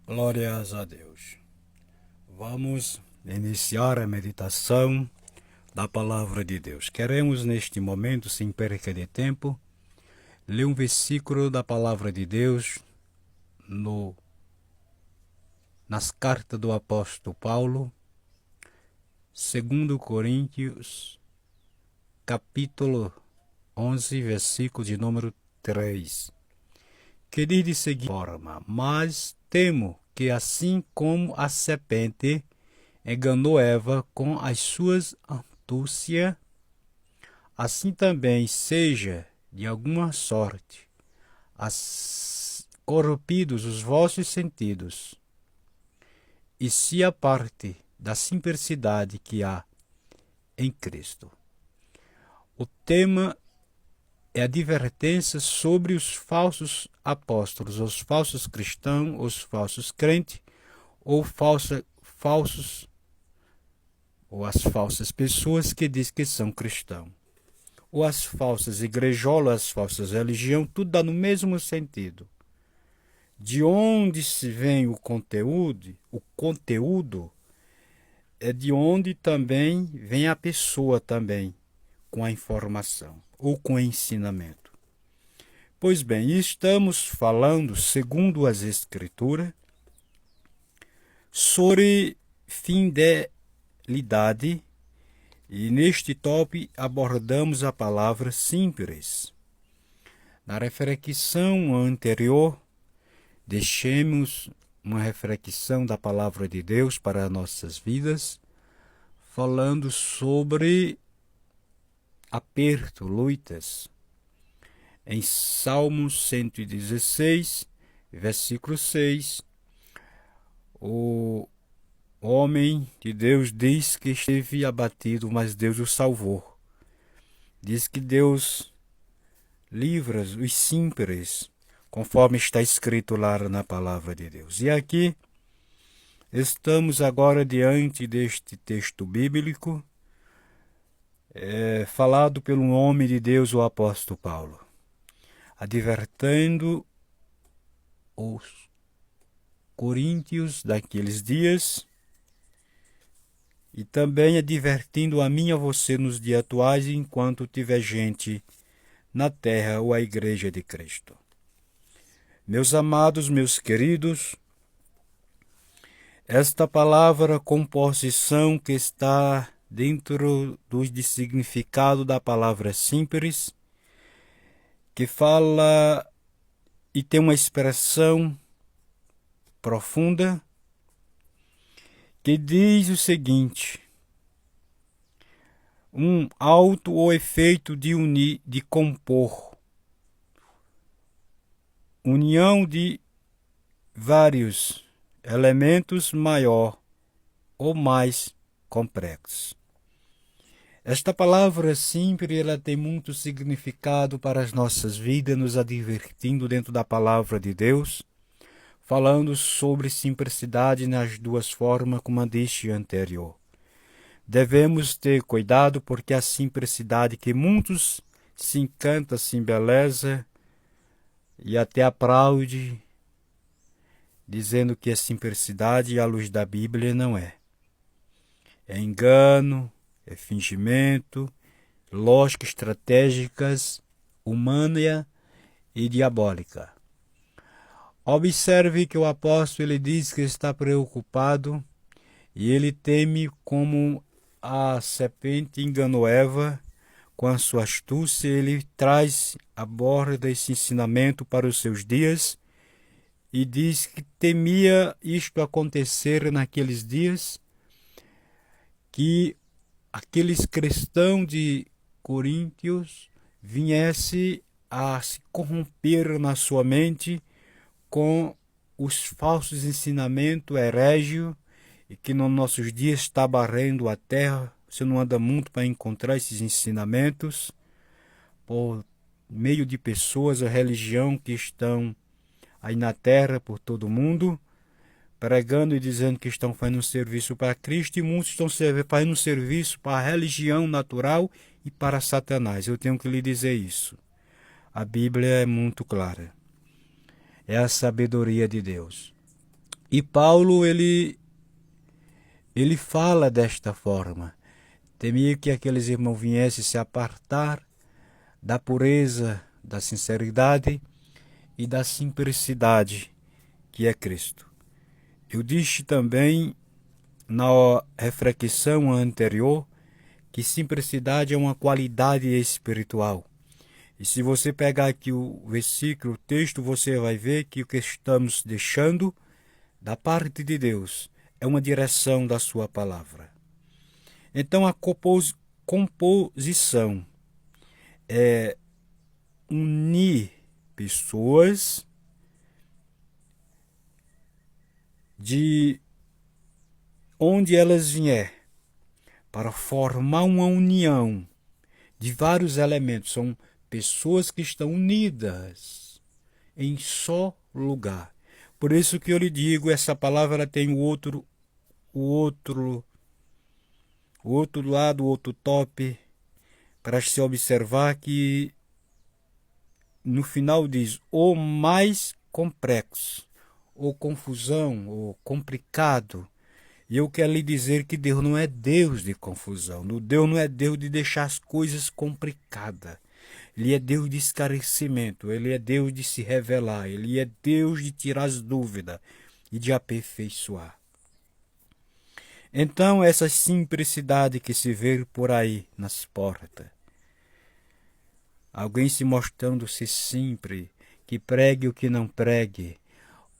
Glórias a Deus. Vamos iniciar a meditação da Palavra de Deus. Queremos neste momento, sem perca de tempo, ler um versículo da Palavra de Deus nas cartas do apóstolo Paulo, 2 Coríntios, capítulo 11, versículo de número 3. Que diz de seguinte forma: mas temo que assim como a serpente enganou Eva com as suas astúcias, assim também seja de alguma sorte corrompidos os vossos sentidos, e se aparte da simplicidade que há em Cristo. O tema é a advertência sobre os falsos apóstolos, os falsos cristãos, os falsos crentes, ou as falsas pessoas que dizem que são cristãos, ou as falsas igrejolas, as falsas religiões, tudo dá no mesmo sentido. De onde se vem o conteúdo é de onde também vem a pessoa também, com a informação ou com o ensinamento. Pois bem, estamos falando, segundo as Escrituras, sobre fidelidade, e neste tópico abordamos a palavra simples. Na reflexão anterior, deixemos uma reflexão da palavra de Deus para nossas vidas, falando sobre aperto, lutas. Em Salmos 116, versículo 6, o homem de Deus diz que esteve abatido, mas Deus o salvou. Diz que Deus livra os simples, conforme está escrito lá na palavra de Deus. E aqui estamos agora diante deste texto bíblico, falado pelo homem de Deus, o apóstolo Paulo, advertendo os coríntios daqueles dias e também advertindo a mim e a você nos dias atuais, enquanto tiver gente na terra ou a igreja de Cristo. Meus amados, meus queridos, esta palavra composição que está dentro do significado da palavra simples, que fala e tem uma expressão profunda, que diz o seguinte: um alto ou efeito de unir, de compor, união de vários elementos maior ou mais complexos. Esta palavra simples, ela tem muito significado para as nossas vidas, nos advertindo dentro da palavra de Deus, falando sobre simplicidade nas duas formas, como eu disse anterior. Devemos ter cuidado, porque a simplicidade que muitos se encantam, se embeleza e até aplaude, dizendo que a simplicidade à luz da Bíblia não é. É engano, é fingimento, lógica estratégicas, humana e diabólica. Observe que o apóstolo ele diz que está preocupado e ele teme como a serpente enganou Eva com a sua astúcia. Ele aborda esse ensinamento para os seus dias e diz que temia isto acontecer naqueles dias, que aqueles cristãos de Coríntios viesse a se corromper na sua mente com os falsos ensinamentos herégios, e que nos nossos dias está barrendo a terra. Você não anda muito para encontrar esses ensinamentos por meio de pessoas, a religião que estão aí na terra, por todo o mundo, pregando e dizendo que estão fazendo um serviço para Cristo, e muitos estão fazendo um serviço para a religião natural e para Satanás. Eu tenho que lhe dizer isso. A Bíblia é muito clara. É a sabedoria de Deus. E Paulo, ele fala desta forma: temia que aqueles irmãos viessem se apartar da pureza, da sinceridade e da simplicidade que é Cristo. Eu disse também na reflexão anterior que simplicidade é uma qualidade espiritual. E se você pegar aqui o versículo, o texto, você vai ver que o que estamos deixando da parte de Deus é uma direção da sua palavra. Então a composição é unir pessoas de onde elas vier para formar uma união de vários elementos. São pessoas que estão unidas em só lugar. Por isso que eu lhe digo, essa palavra ela tem o outro lado, o outro top, para se observar que no final diz o mais complexo, ou confusão, ou complicado. E eu quero lhe dizer que Deus não é Deus de confusão. Deus não é Deus de deixar as coisas complicadas. Ele é Deus de esclarecimento. Ele é Deus de se revelar. Ele é Deus de tirar as dúvidas e de aperfeiçoar. Então, essa simplicidade que se vê por aí nas portas, alguém se mostrando-se simples, que pregue o que não pregue,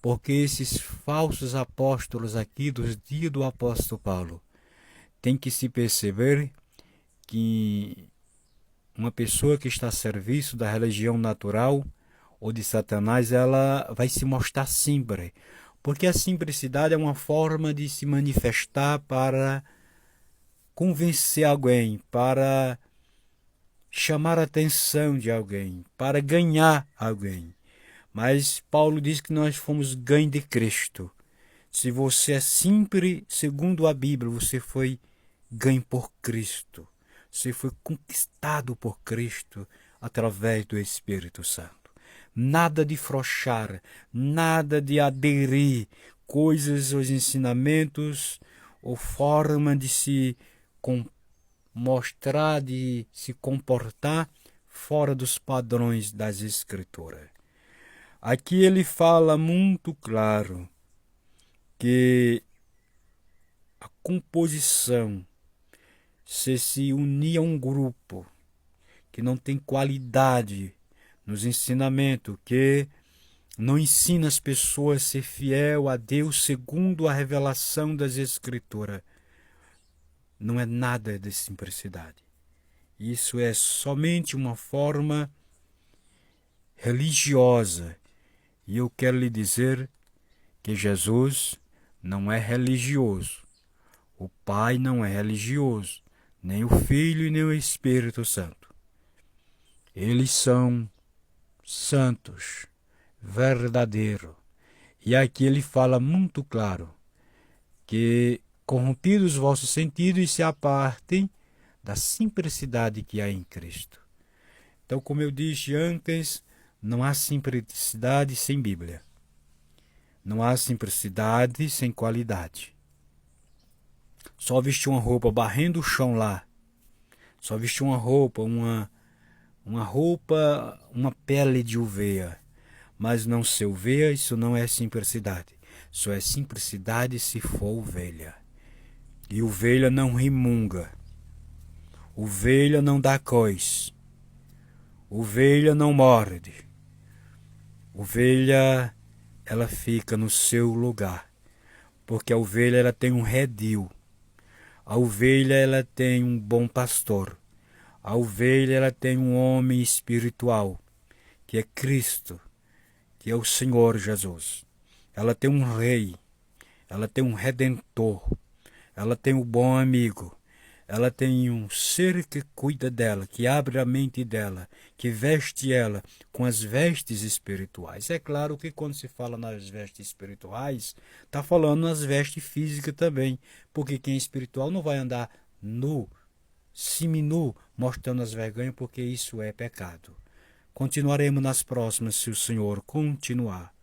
porque esses falsos apóstolos aqui dos dias do apóstolo Paulo tem que se perceber que uma pessoa que está a serviço da religião natural ou de Satanás, ela vai se mostrar simples, porque a simplicidade é uma forma de se manifestar para convencer alguém, para chamar a atenção de alguém, para ganhar alguém. Mas Paulo diz que nós fomos ganho de Cristo. Se você é simples, segundo a Bíblia, você foi ganho por Cristo. Você foi conquistado por Cristo através do Espírito Santo. Nada de frouxar, nada de aderir coisas aos ensinamentos ou forma de se mostrar, de se comportar fora dos padrões das Escrituras. Aqui ele fala muito claro que a composição, se unir a um grupo que não tem qualidade nos ensinamentos, que não ensina as pessoas a ser fiel a Deus segundo a revelação das Escrituras, não é nada de simplicidade. Isso é somente uma forma religiosa. E eu quero lhe dizer que Jesus não é religioso. O Pai não é religioso, nem o Filho e nem o Espírito Santo. Eles são santos, verdadeiros. E aqui ele fala muito claro que corrompidos os vossos sentidos e se apartem da simplicidade que há em Cristo. Então, como eu disse antes, não há simplicidade sem Bíblia. Não há simplicidade sem qualidade. Só vestir uma roupa barrendo o chão lá. Só vestir uma roupa, uma pele de ovelha. Mas não ser ovelha, isso não é simplicidade. Só é simplicidade se for ovelha. E ovelha não remunga. Ovelha não dá cois. Ovelha não morde. Ovelha, ela fica no seu lugar. Porque a ovelha, ela tem um redil. A ovelha, ela tem um bom pastor. A ovelha, ela tem um homem espiritual, que é Cristo, que é o Senhor Jesus. Ela tem um rei, ela tem um redentor, ela tem um bom amigo, ela tem um ser que cuida dela, que abre a mente dela, que veste ela com as vestes espirituais. É claro que quando se fala nas vestes espirituais, está falando nas vestes físicas também, porque quem é espiritual não vai andar nu, seminu, mostrando as vergonhas, porque isso é pecado. Continuaremos nas próximas, se o Senhor continuar